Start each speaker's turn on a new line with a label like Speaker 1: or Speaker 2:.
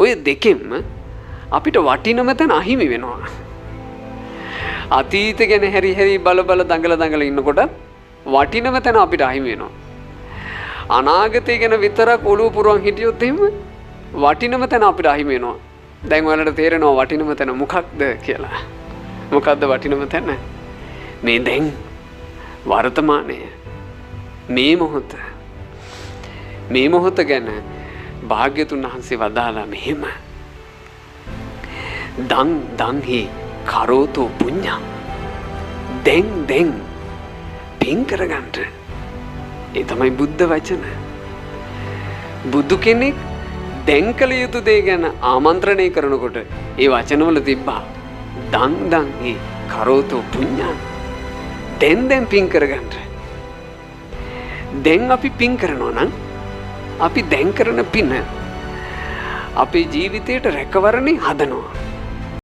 Speaker 1: ඔය දෙකෙන්ම අපිට වටිනම තැන අහිමි වෙනවා. අතීත ගැන හැරි හැරි බල බල දඟල ඉන්නකොට වටිනම තැන අපිට අහිමි වෙනවා. අනාගතය ගැන විතරක් ඔළුව පුරවන් හිටියොත් එහෙම වටිනම තැන අපිට අහිමි වෙනවා. දැන් ඔයාලට තේරෙනවා වටිනම තැන මොකක්ද කියලා. මොකක්ද වටිනම තැන? මේ දැන් වර්තමානය, මේ මොහොත. මේ මොහොත ගැන භාග්‍යතුන් වහන්සේ වදාලා මෙහෙම. දංහි කරෝතු පුඤ්ඤං. දැන් පින් කරගන්න. ඒ තමයි බුද්ධ වචන. බුදු කෙනෙක් දැන් කළ යුතු දේ ගැන ආමන්ත්‍රණය කරනකොට ඒ වචනවල තිබ්බා දංහි කරෝතු පුඤ්ඤං. දැන් පින් කරගන්න. දැන් අපි පින් කරනවා නම් අපි දැන් කරන පින අපේ ජීවිතයට රැකවරණේ හදනවා.